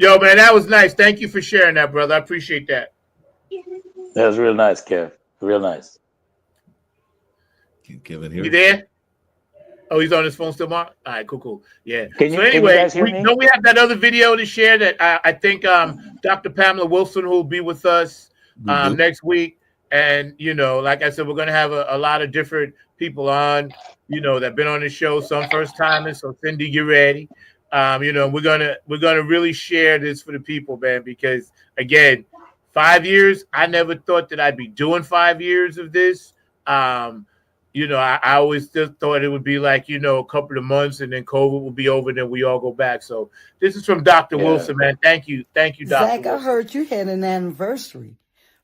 Yo, man, that was nice. Thank you for sharing that, brother. I appreciate that. That was real nice, Kev. Real nice. Can Kevin You hear us? there? Oh, he's on his phone still, Mark? All right, cool. Yeah. So Can you anyway, guys hear me? we have that other video to share that I think Dr. Pamela Wilson will be with us We do. next week. And, like I said, we're going to have a lot of different people on, that been on the show, some first timers. So Cindy, get ready. We're gonna really share this for the people, man, because again, 5 years, I never thought that I'd be doing 5 years of this. Um, I always just thought it would be like, a couple of months and then COVID will be over and then we all go back. So this is from Dr. Yeah. Wilson, man. Thank you. Thank you, Dr. Zach, I Wilson. heard you had an anniversary.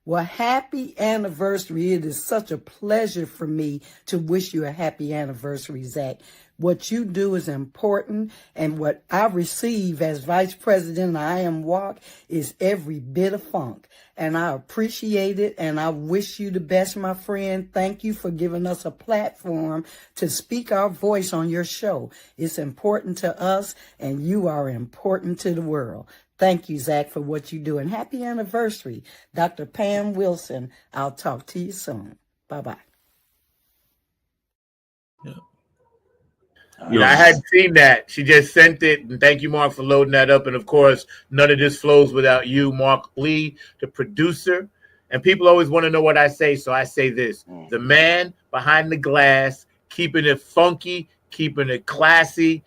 Well, happy anniversary. It is such a pleasure for me to wish you a happy anniversary, Zach. What you do is important, and what I receive as Vice President of I Am Walk is every bit of funk. And I appreciate it, and I wish you the best, my friend. Thank you for giving us a platform to speak our voice on your show. It's important to us, and you are important to the world. Thank you, Zach, for what you do. And happy anniversary, Dr. Pam Wilson. I'll talk to you soon. Bye-bye. Yeah. I hadn't seen that. She just sent it. And thank you, Mark, for loading that up. And of course, none of this flows without you, Mark Lee, the producer. And people always want to know what I say. So I say this: the man behind the glass, keeping it funky, keeping it classy,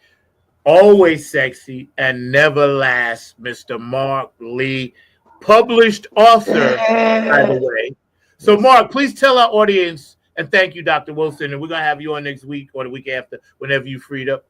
always sexy, and never last, Mr. Mark Lee, published author, by the way. So, Mark, please tell our audience, and thank you, Dr. Wilson, and we're going to have you on next week or the week after, whenever you freed up.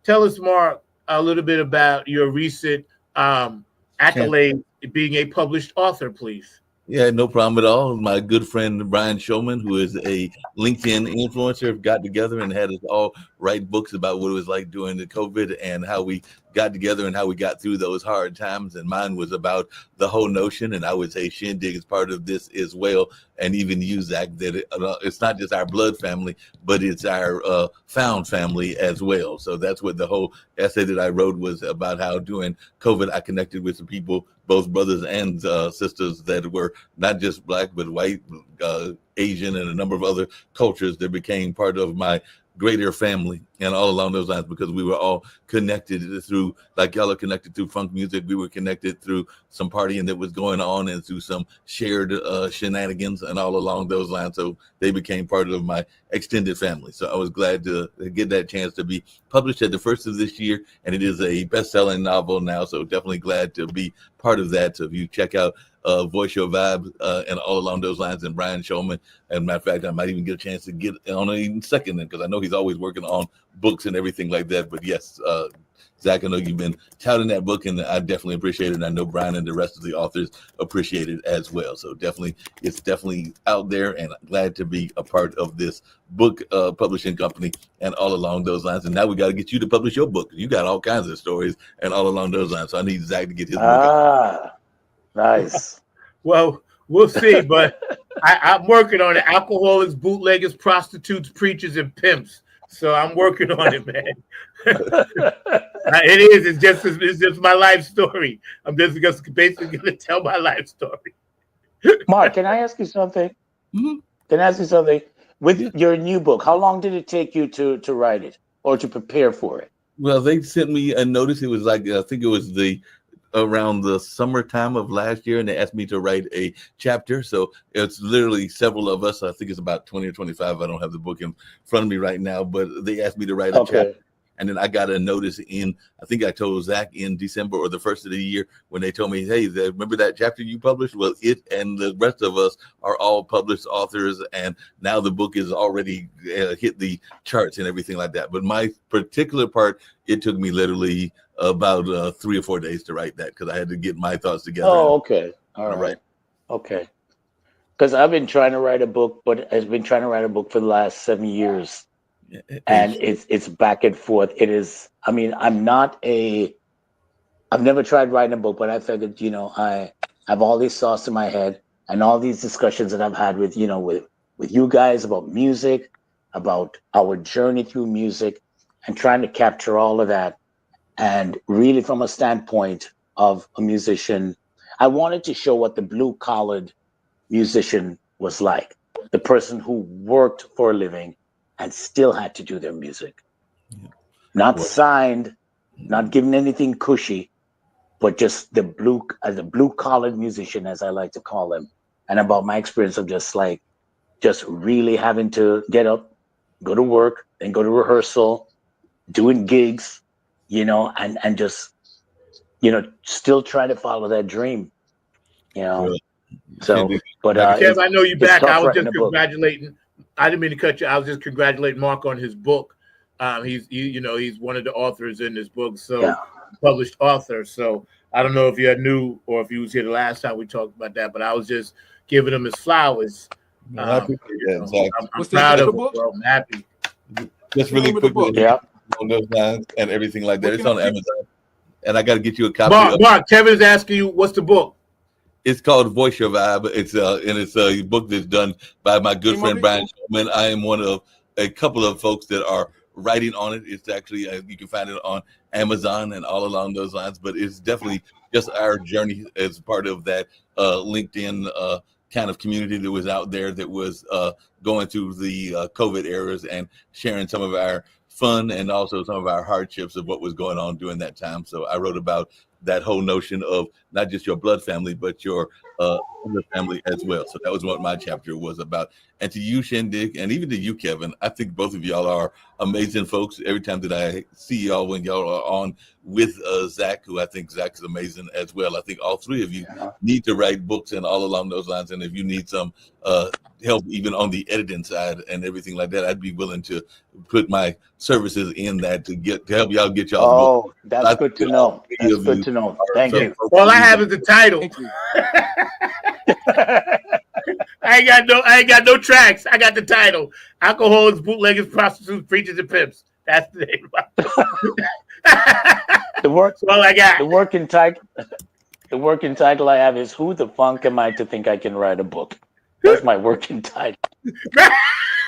Tell us, Mark, a little bit about your recent accolade being a published author, please. Yeah, no problem at all. My good friend Brian Showman, who is a LinkedIn influencer, got together and had us all write books about what it was like during the COVID and how we got together and how we got through those hard times. And mine was about the whole notion. And I would say Shindig is part of this as well. And even you, Zach, that it's not just our blood family, but it's our found family as well. So that's what the whole essay that I wrote was about, how during COVID, I connected with some people, both brothers and sisters that were not just Black, but white, Asian, and a number of other cultures that became part of my greater family, and all along those lines, because we were all connected through, like y'all are connected through funk music, we were connected through some partying that was going on and through some shared shenanigans and all along those lines. So they became part of my extended family. So I was glad to get that chance to be published at the first of this year, and it is a best-selling novel now. So definitely glad to be part of that. So if you check out Voice Your Vibe and all along those lines, and Brian Showman. And matter of fact, I might even get a chance to get on it even second, because I know he's always working on books and everything like that. But yes, Zach, I know you've been touting that book, and I definitely appreciate it. And I know Brian and the rest of the authors appreciate it as well. So definitely, it's definitely out there, and I'm glad to be a part of this book publishing company and all along those lines. And now we got to get you to publish your book. You got all kinds of stories and all along those lines. So I need Zach to get his book out. Nice. Well, we'll see, but I'm working on it. Alcoholics, bootleggers, prostitutes, preachers, and pimps. So I'm working on it, man. It is. It's just my life story. I'm just basically going to tell my life story. Mark, can I ask you something? Mm-hmm. Can I ask you something? With your new book, how long did it take you to write it or to prepare for it? Well, they sent me a notice. It was like, I think it was around the summertime of last year, and they asked me to write a chapter. So it's literally several of us. I think it's about 20 or 25. I don't have the book in front of me right now, but they asked me to write a chapter. And then I got a notice I think I told Zach in December or the first of the year, when they told me, hey, remember that chapter you published? Well, it and the rest of us are all published authors, and now the book is already hit the charts and everything like that. But my particular part, it took me literally about 3 or 4 days to write that, because I had to get my thoughts together. Oh, okay. All right. Okay. Because I've been trying to write a book, but I've been trying to write a book for the last 7 years. And it's back and forth. It is, I mean, I've never tried writing a book, but I figured, I have all these thoughts in my head and all these discussions that I've had with you guys about music, about our journey through music, and trying to capture all of that. And really from a standpoint of a musician. I wanted to show what the blue-collared musician was like, the person who worked for a living and still had to do their music. Yeah. Not signed, not given anything cushy, but just the blue-collared musician, as I like to call them. And about my experience of just really having to get up, go to work, then go to rehearsal, doing gigs, and just, still try to follow that dream, Really? So, but Kev, I know you back. tough I was writing just a book. congratulating. I didn't mean to cut you. I was just congratulating Mark on his book. He's one of the authors in this book, so Yeah. published author. So I don't know if you knew or if you was here the last time we talked about that, but I was just giving him his flowers. I appreciate that, Zach. I'm What's the proud name of of the him, book? bro. I'm happy. Just really Name of the quickly, book? Yeah. on those lines and everything like that. What It's can on I see? Amazon, and I got to get you a copy of. Mark, Kevin's asking you, what's the book? It's called Voice Your Vibe. It's a book that's done by my good Hey, friend Mauricio. Brian Shulman. I am one of a couple of folks that are writing on it. It's actually you can find it on Amazon and all along those lines. But it's definitely just our journey as part of that LinkedIn kind of community that was out there that was going through the COVID eras and sharing some of our fun and also some of our hardships of what was going on during that time. So I wrote about that whole notion of not just your blood family, but your other family as well. So that was what my chapter was about. And to you, Shindig, and even to you, Kevin, I think both of y'all are amazing folks. Every time that I see y'all when y'all are on with Zach, who I think Zach is amazing as well. I think all three of you need to write books and all along those lines. And if you need some help even on the editing side and everything like that, I'd be willing to put my services in that to help y'all get y'all's book. That's good to know. That's good to know. Thank you. All I have is the title. Thank you. I ain't got no tracks. I got the title. Alcoholics, bootleggers, prostitutes, preachers, and pimps. That's the name of my book. That's all I got. The working title I have is "Who the Funk Am I to Think I Can Write a Book?" That's my working title.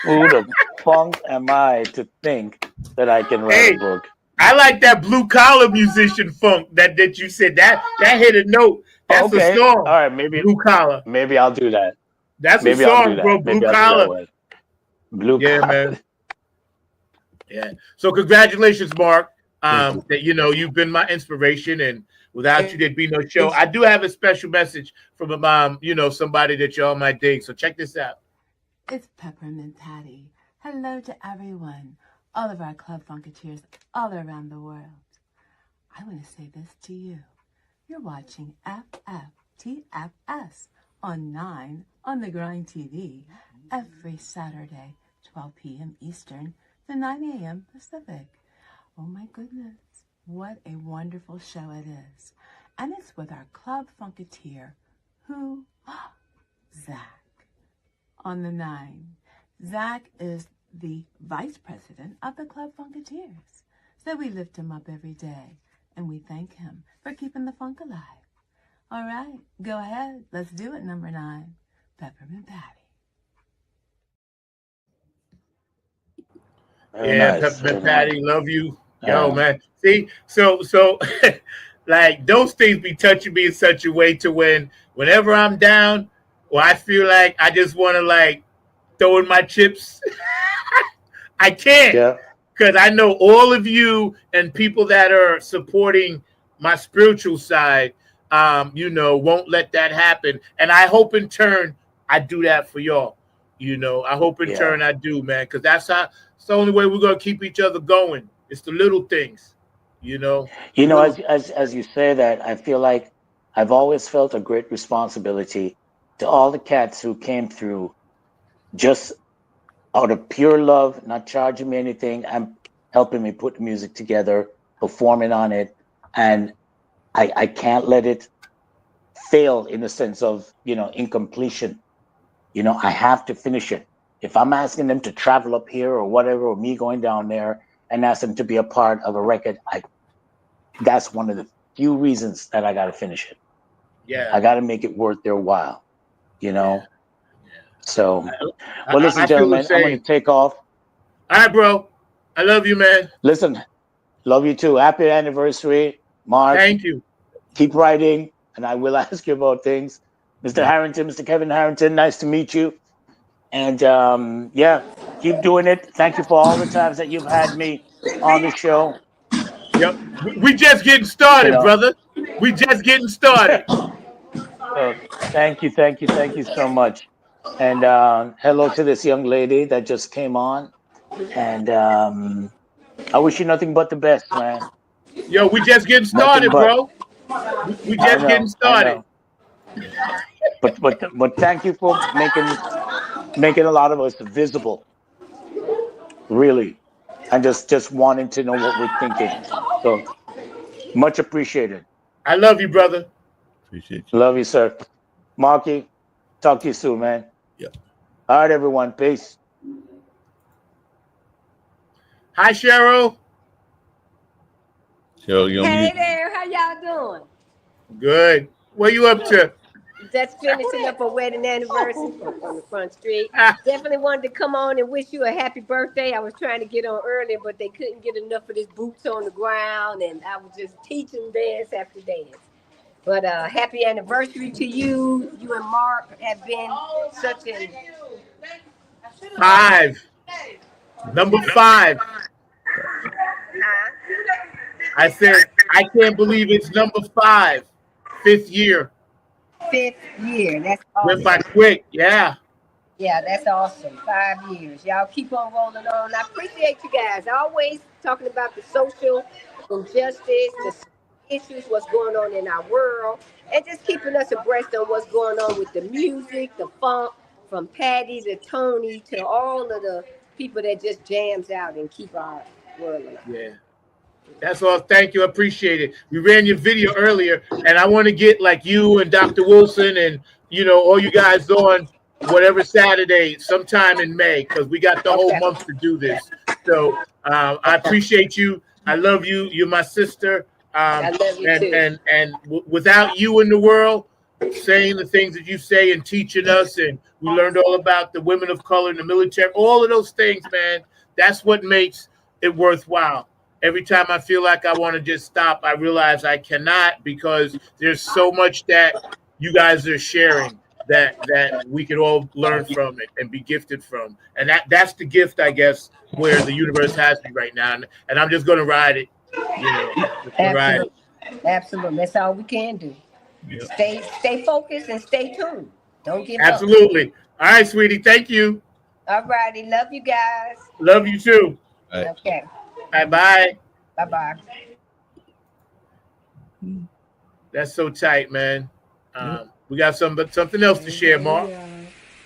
Who the funk am I to think that I can write a book? I like that blue collar musician funk that you said. That hit a note. That's a song. All right, maybe blue collar. Maybe I'll do that. That's maybe a I'll do song, that. bro. Maybe Blue I'll do collar. that one. Blue Yeah, collar. man. Yeah. So congratulations, Mark. That you've been my inspiration, and without you, there'd be no show. I do have a special message from a mom, somebody that y'all might dig. So check this out. It's Peppermint Patty. Hello to everyone, all of our Club Funketeers all around the world. I want to say this to you. You're watching FFTFS on 9 on the Grind TV every Saturday, 12 p.m. Eastern to 9 a.m. Pacific. Oh my goodness, what a wonderful show it is. And it's with our Club Funketeer, who? Zach. On the 9. Zach is the vice president of the Club Funketeers. So we lift him up every day and we thank him for keeping the funk alive. All right, go ahead. Let's do it, number 9. Peppermint Patty. Peppermint Patty, love you. Yo, man. See, so like those things be touching me in such a way to whenever I'm down, or I feel like I just want to like throw in my chips, I can't, because I know all of you and people that are supporting my spiritual side, won't let that happen. And I hope in turn I do that for y'all. I hope in turn I do, man, because it's the only way we're gonna keep each other going. It's the little things, As you say that, I feel like I've always felt a great responsibility to all the cats who came through just out of pure love, not charging me anything, and helping me put the music together, performing on it. And I can't let it fail in the sense of, incompletion. I have to finish it. If I'm asking them to travel up here or whatever, or me going down there and ask them to be a part of a record, that's one of the few reasons that I got to finish it. Yeah. I got to make it worth their while, Yeah. So, well, listen, gentlemen, I'm going to take off. All right, bro. I love you, man. Listen, love you too. Happy anniversary, Mark. Thank you. keep writing, and I will ask you about things. Mr. Harrington, Mr. Kevin Harrington, nice to meet you. And yeah, keep doing it. Thank you for all the times that you've had me on the show. Yep. We just getting started, brother. We just getting started. Thank you so much. And hello to this young lady that just came on. And I wish you nothing but the best, man. Yo, we just getting started, bro. We just getting started. But thank you for making a lot of us visible. Really. And just wanting to know what we're thinking. So much appreciated. I love you, brother. Appreciate you. Love you, sir. Marky, talk to you soon, man. Yep. All right, everyone. Peace. Hi, Cheryl. Cheryl, you Hey there, how y'all doing? Good. What you up to? Just finishing up a wedding anniversary on the front street. Definitely wanted to come on and wish you a happy birthday. I was trying to get on earlier, but they couldn't get enough of this boots on the ground, and I was just teaching dance after dance. But happy anniversary to you. You and Mark have been such an 5. Number 5. I said, I can't believe it's number 5. 5th year. 5th year. That's Went awesome. by quick. Yeah. Yeah, that's awesome. 5 years. Y'all keep on rolling on. I appreciate you guys. Always talking about the social injustice, the issues, what's going on in our world, and just keeping us abreast on what's going on with the music, the funk, from Patty to Tony to all of the people that just jams out and keep our world alive. Yeah. That's all. Thank you. I appreciate it. We ran your video earlier, and I want to get like you and Dr. Wilson and, you know, all you guys on whatever Saturday sometime in May, because we got the whole month to do this. So I appreciate you. I love you. You're my sister. I love you too. And without you in the world, saying the things that you say and teaching us, and we learned all about the women of color in the military, all of those things, man, that's what makes it worthwhile. Every time I feel like I want to just stop, I realize I cannot, because there's so much that you guys are sharing that we can all learn from it and be gifted from. And that's the gift, I guess, where the universe has me right now. And I'm just going to ride it. You know, ride it. Absolutely. That's all we can do. Yeah. Stay focused and stay tuned. Don't give Absolutely. All right, sweetie. Thank you. up. All righty. Love you guys. Love you too. All right. Okay. Bye-bye. Bye-bye. That's so tight, man. We got something else to share, Mark.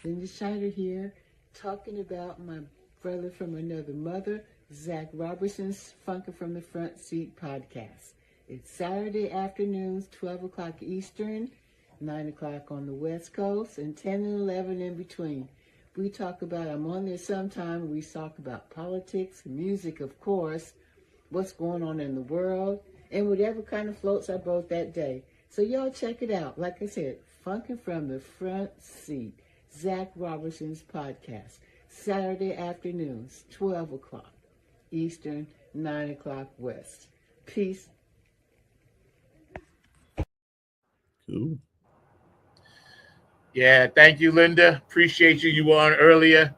Linda Shiner here, talking about my brother from another mother, Zach Robertson's Funkin' from the Front Seat podcast. It's Saturday afternoons, 12 o'clock Eastern, 9 o'clock on the West Coast, and 10 and 11 in between. We talk about, I'm on there sometime, we talk about politics, music, of course, what's going on in the world, and whatever kind of floats our boat that day. So y'all check it out. Like I said, Funkin' from the Front Seat, Zach Robertson's podcast, Saturday afternoons, 12 o'clock Eastern, 9 o'clock West. Peace. Cool. Yeah, thank you, Linda. Appreciate you. You were on earlier.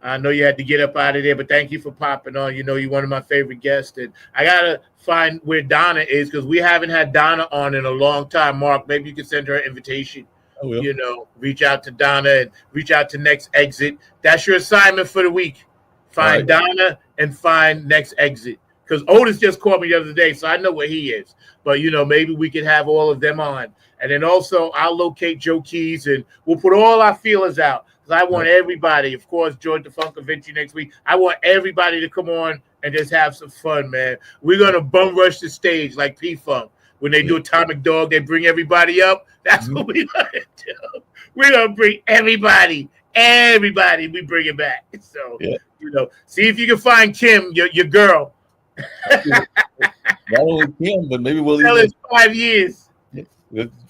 I know you had to get up out of there, but thank you for popping on. You know, you're one of my favorite guests. And I got to find where Donna is, because we haven't had Donna on in a long time. Mark, maybe you can send her an invitation. I will. You know, reach out to Donna and reach out to Next Exit. That's your assignment for the week. Find Donna and find Next Exit. Because Otis just called me the other day, so I know where he is. But, you know, maybe we could have all of them on. And then also I'll locate Joe Keys, and we'll put all our feelers out. Because I want everybody, of course, George the Funk Vinci next week. I want everybody to come on and just have some fun, man. We're going to bum rush the stage like P-Funk. When they do Atomic Dog, they bring everybody up. That's what we're going to do. We're going to bring everybody. We bring it back. So, you know, see if you can find Kim, your girl. Not only Kim, but maybe we'll even 5 years.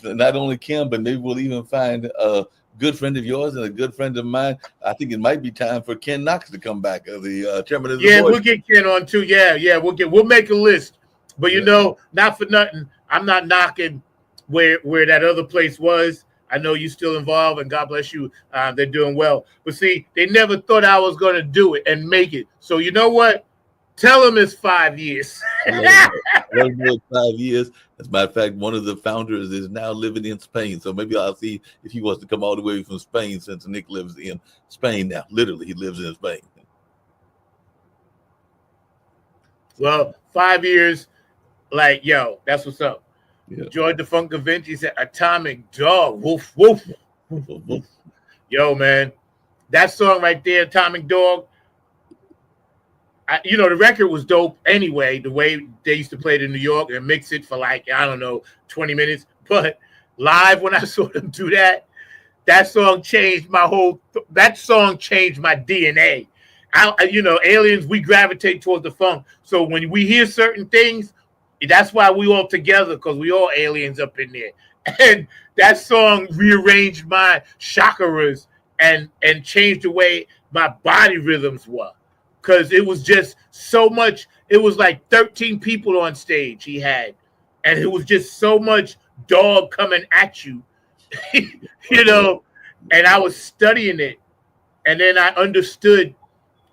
Not only Kim, but maybe we'll even find a good friend of yours and a good friend of mine. I think it might be time for Ken Knox to come back, the chairman of the board. We'll get Ken on too. We'll make a list. But you know, not for nothing, I'm not knocking where that other place was. I know you still involved, and God bless you. They're doing well. But see, they never thought I was going to do it and make it. So you know what? Tell them it's 5 years. Let him know it's 5 years. As a matter of fact, one of the founders is now living in Spain. So maybe I'll see if he wants to come all the way from Spain, since Nick lives in Spain now. Literally, he lives in Spain. Well, 5 years, like, yo, that's what's up. Yeah. George the Funk Vinci said, Atomic Dog. Woof, woof. Yo, man, that song right there, Atomic Dog, the record was dope anyway, the way they used to play it in New York and mix it for like, 20 minutes. But live, when I saw them do that song changed my DNA. Aliens, we gravitate towards the funk. So when we hear certain things, that's why we all together, because we all aliens up in there. And that song rearranged my chakras and changed the way my body rhythms were. Because it was just so much. It was like 13 people on stage he had. And it was just so much dog coming at you, and I was studying it. And then I understood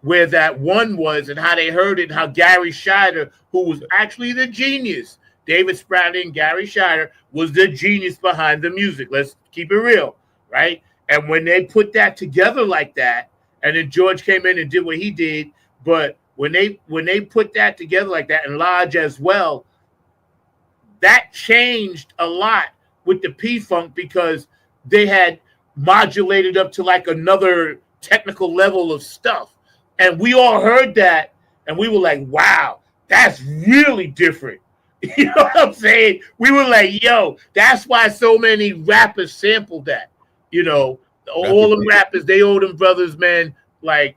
where that one was and how they heard it, and how Gary Scheider, who was actually the genius, David Spradlin, Gary Scheider, was the genius behind the music. Let's keep it real, right? And when they put that together like that, and then George came in and did what he did, but when they put that together like that, and Lodge as well, that changed a lot with the P-Funk, because they had modulated up to like another technical level of stuff. And we all heard that, and we were like, wow, that's really different. You know what I'm saying? We were like, yo, that's why so many rappers sampled that. All the rappers, they owe them brothers, man, like,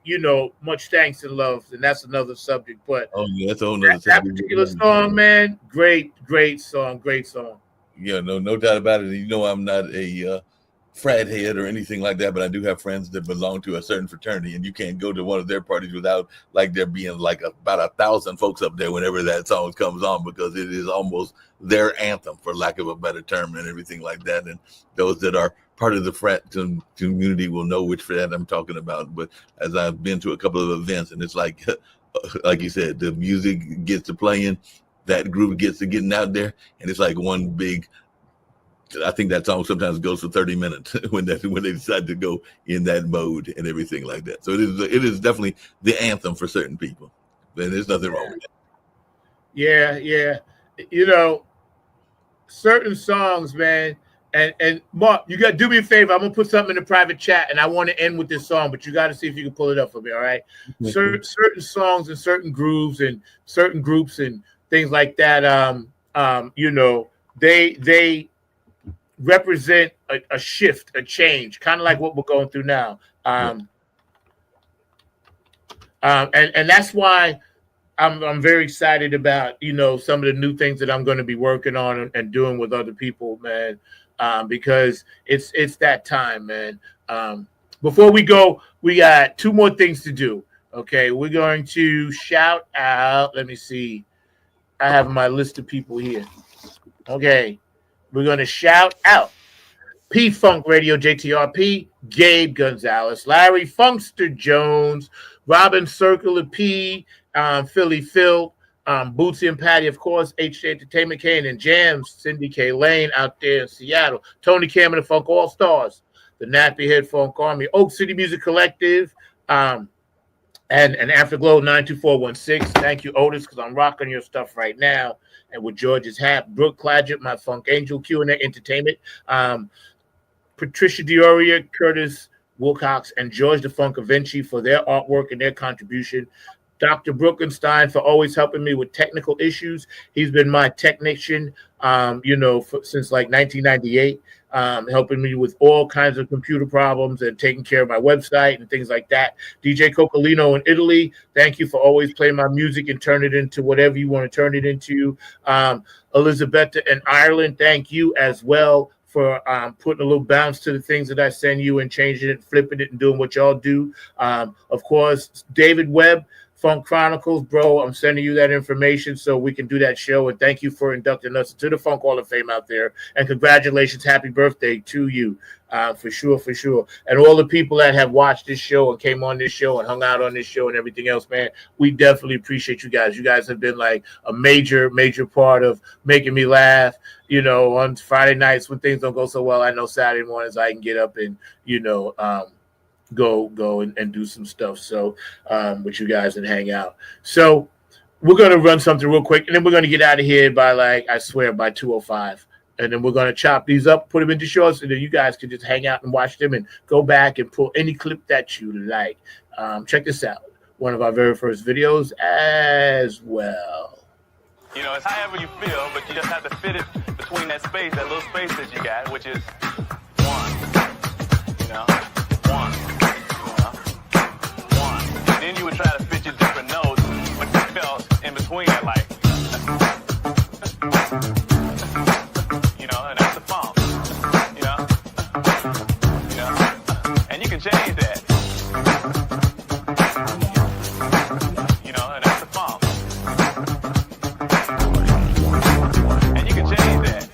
much thanks and love. And that's another subject. But that's a whole nother that particular song, man, great song. Yeah, no doubt about it. I'm not a frat head or anything like that, but I do have friends that belong to a certain fraternity, and you can't go to one of their parties without like there being like about 1,000 folks up there whenever that song comes on, because it is almost their anthem, for lack of a better term, and everything like that. And those that are part of the frat community will know which frat I'm talking about. But as I've been to a couple of events, and it's like you said, the music gets to playing, that group gets to getting out there, and it's like one big. I think that song sometimes goes for 30 minutes when they decide to go in that mode and everything like that. So it is definitely the anthem for certain people. And there's nothing wrong with that. Yeah. Certain songs, man. And Mark, you got to do me a favor. I'm gonna put something in the private chat, and I want to end with this song, but you got to see if you can pull it up for me. All right. Certain songs and certain grooves and certain groups and things like that. They represent a shift, a change, kind of like what we're going through now. And that's why I'm very excited about, some of the new things that I'm going to be working on and doing with other people, man, because it's that time, man. Before we go, we got two more things to do. Okay, we're going to shout out. Let me see. I have my list of people here. Okay. We're going to shout out P-Funk Radio, JTRP, Gabe Gonzalez, Larry Funkster Jones, Robin Circular P, Philly Phil, Bootsy and Patty, of course, HJ Entertainment, Kane and Jams, Cindy K. Lane out there in Seattle, Tony Cameron, the Funk All-Stars, the Nappy Head Funk Army, Oak City Music Collective, and Afterglow 92416. Thank you, Otis, because I'm rocking your stuff right now. And with George's hat, Brooke Clagett, my Funk Angel, Q&A Entertainment, Patricia Dioria, Curtis Wilcox, and George the Funk Vinci for their artwork and their contribution. Dr. Brookenstein for always helping me with technical issues. He's been my technician, since like 1998, helping me with all kinds of computer problems and taking care of my website and things like that. DJ Coccolino in Italy, thank you for always playing my music and turn it into whatever you want to turn it into. Elizabetta in Ireland, thank you as well for putting a little bounce to the things that I send you and changing it, flipping it, and doing what y'all do. Of course, David Webb Funk Chronicles, bro. I'm sending you that information so we can do that show. And thank you for inducting us to the Funk Hall of Fame out there. And congratulations, happy birthday to you, for sure, for sure. And all the people that have watched this show and came on this show and hung out on this show and everything else, man, we definitely appreciate you guys. You guys have been like a major, major part of making me laugh. You know, on Friday nights when things don't go so well, I know Saturday mornings I can get up and, you know, go and do some stuff. So with you guys and hang out. So we're going to run something real quick, and then we're going to get out of here by, like, I swear, by 2:05. And then we're going to chop these up, put them into shorts, and then you guys can just hang out and watch them and go back and pull any clip that you like. Check this out. One of our very first videos as well. You know, it's however you feel, but you just have to fit it between that space, that little space that you got, which is one. You know? One. And then you would try to fit your different notes, but you felt in between that, like, you know, and that's the funk. You know? And you can change that. You know, and that's the funk. And you can change that.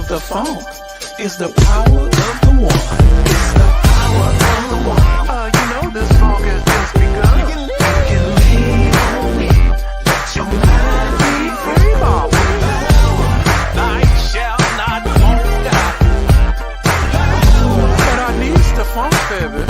The funk is the power of the one. It's the power of the one. You know this funk has just begun. You can lean on me. Let your mind be free, mama. Night shall not won't die. But I need the funk, baby.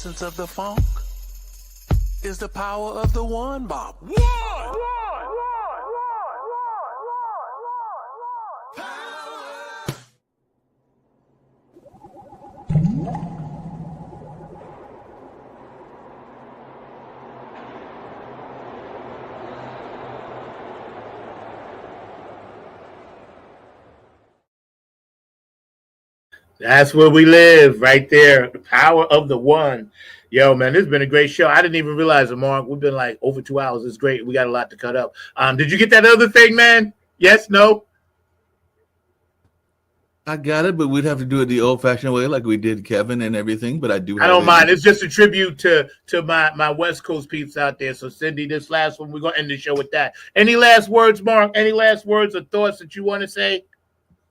essence of the funk is the power of the one, Bob. One! That's where we live, right there. The power of the one. Yo, man, this has been a great show. I didn't even realize it, Mark. We've been like over 2 hours. It's great. We got a lot to cut up. Did you get that other thing, man? Yes? No? I got it, but we'd have to do it the old-fashioned way, like we did Kevin and everything. But I do. I don't mind. It's just a tribute to my West Coast peeps out there. So, Cindy, this last one, we're gonna end the show with that. Any last words, Mark? Any last words or thoughts that you want to say?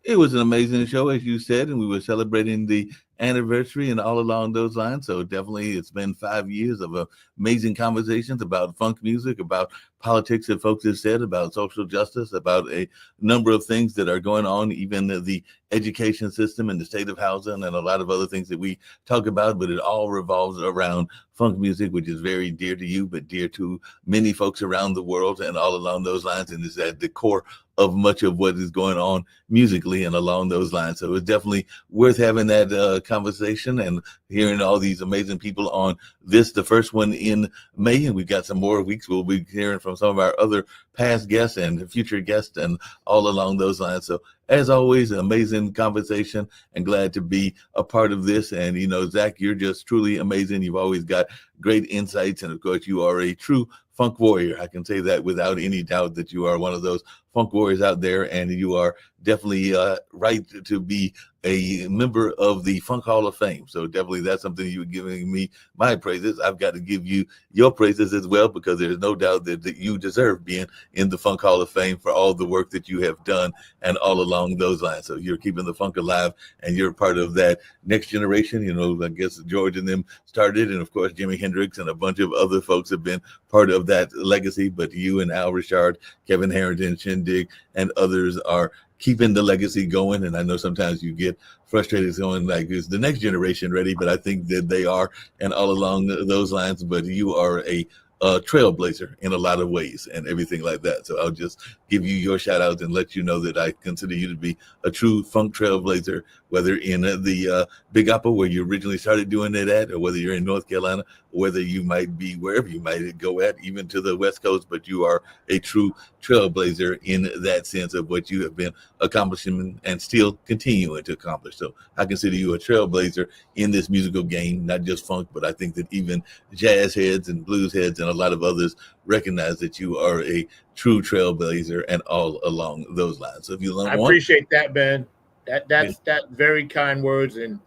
It was an amazing show, as you said, and we were celebrating the anniversary and all along those lines. So definitely it's been 5 years of amazing conversations about funk music, about politics that folks have said, about social justice, about a number of things that are going on, even the education system and the state of housing and a lot of other things that we talk about, but it all revolves around funk music, which is very dear to you, but dear to many folks around the world and all along those lines. And is at the core of much of what is going on musically and along those lines. So it's definitely worth having that conversation and hearing all these amazing people on this, the first one in May. And we've got some more weeks. We'll be hearing from some of our other past guests and future guests and all along those lines. So as always, an amazing conversation and glad to be a part of this. And, you know, Zach, you're just truly amazing. You've always got great insights. And of course, you are a true funk warrior. I can say that without any doubt that you are one of those funk warriors out there, and you are definitely right to be a member of the Funk Hall of Fame. So definitely that's something you're giving me my praises. I've got to give you your praises as well, because there's no doubt that you deserve being in the Funk Hall of Fame for all the work that you have done and all along those lines. So you're keeping the funk alive, and you're part of that next generation. You know, I guess George and them started, and of course Jimi Hendrix and a bunch of other folks have been part of that legacy. But you and Al Richard, Kevin Harrington, Shindig, and others are keeping the legacy going. And I know sometimes you get frustrated going like, is the next generation ready? But I think that they are, and all along those lines. But you are a trailblazer in a lot of ways and everything like that. So I'll just give you your shout out and let you know that I consider you to be a true funk trailblazer, whether in the Big Apple where you originally started doing it at, or whether you're in North Carolina, or whether you might be wherever you might go at, even to the West Coast. But you are a true trailblazer in that sense of what you have been accomplishing and still continuing to accomplish. So I consider you a trailblazer in this musical game, not just funk, but I think that even jazz heads and blues heads and a lot of others recognize that you are a true trailblazer and all along those lines. So if you I appreciate that, man. That's very kind words, and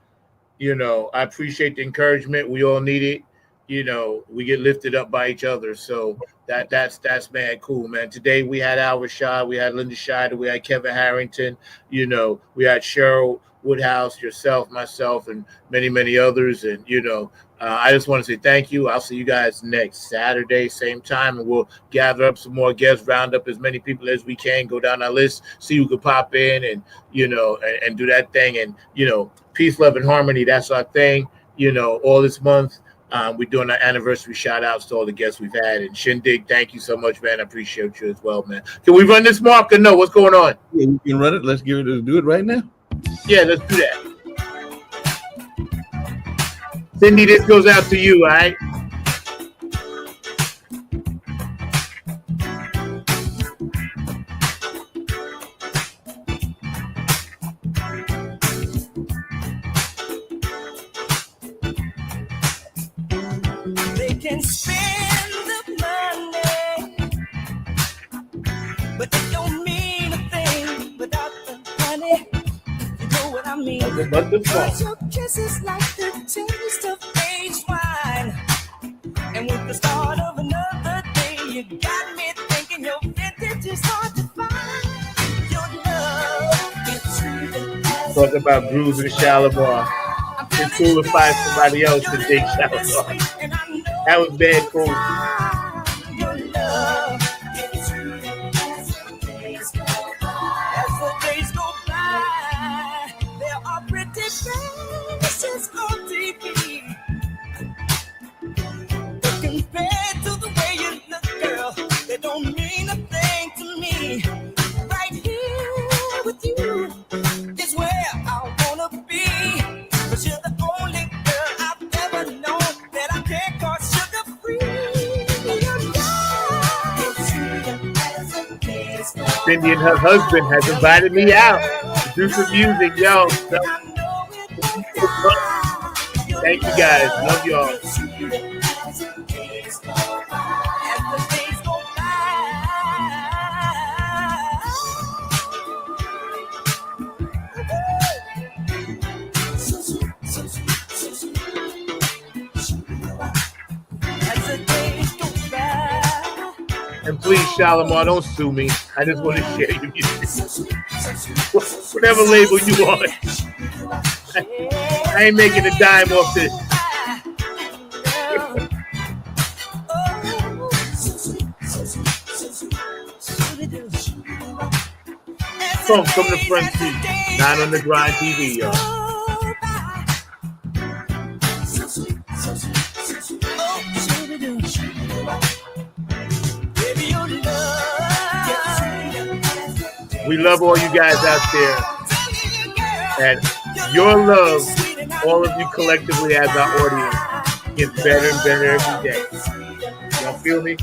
you know, I appreciate the encouragement. We all need it. You know, we get lifted up by each other. So that's man cool, man. Today we had Al Rashad, we had Linda Scheider, we had Kevin Harrington, you know, we had Cheryl Woodhouse, yourself, myself, and many others. And you know, I just want to say thank you. I'll see you guys next Saturday, same time, and we'll gather up some more guests, round up as many people as we can, go down our list, see who could pop in, and you know, and do that thing. And you know, peace, love, and harmony. That's our thing. You know, all this month. We're doing our anniversary shout outs to all the guests we've had. And Shindig, thank you so much, man. I appreciate you as well, man. Can we run this, Mark, or no? What's going on? Yeah, we can run it. Let's do it right now. Yeah, let's do that. Cindy, this goes out to you, all right? They can spend the money, but it don't mean a thing without the honey. You know what I mean? Cause your kiss is like the taste of aged wine, and with the start of another day, you got me thinking your vintage is hard to find. Your love is sweet. Talk about Bruce and Shalimar. It's cool to find somebody else to take Shalimar. That was bad cool. Your love is sweet as the days go by. There are pretty faces on TV, Cindy and her husband has invited me out to do some music, yo. So, thank you guys. Love y'all. And please, Shalimar, don't sue me. I just want to share your music. Whatever label you want. I ain't making a dime off this. Funk from the front seat. Not on the Grind TV, y'all. We love all you guys out there. And your love, all of you collectively as our audience, gets better and better every day. Y'all feel me?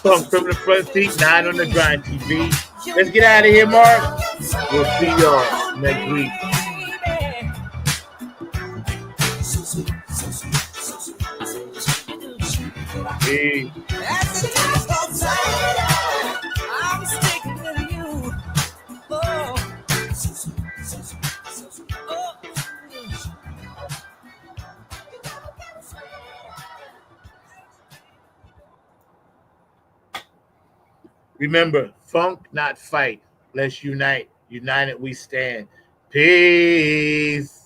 Funk from the front seat, 9 on the Grind TV. Let's get out of here, Mark. We'll see y'all next week. Peace. Remember, funk, not fight. Let's unite. United we stand. Peace.